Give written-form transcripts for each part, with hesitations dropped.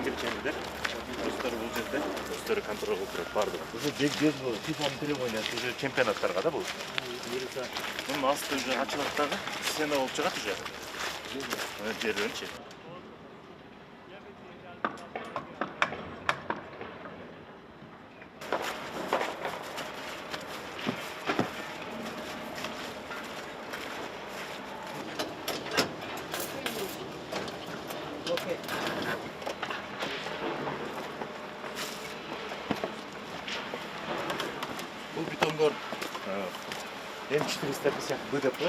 келгенде достары бул жерде өздөрү контроль кылып турат баардыгын. Уже без фифанын тири ойнайт уже чемпионаттарга да бул. Мунун асты уже ачылат дагы, стена болуп чыгат уже. Жерденчи. Бул бетондор М450 БДП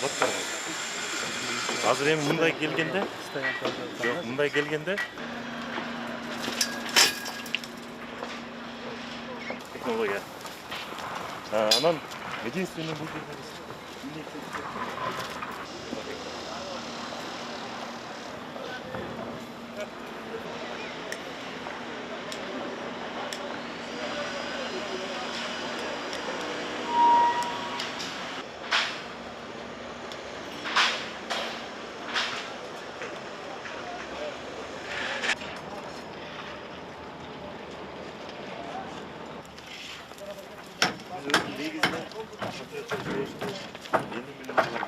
баткарган. Азыр эми мындай келгенде, жок, мындай келгенде технология. Анан единственный бул негизинен 50 миллион доллар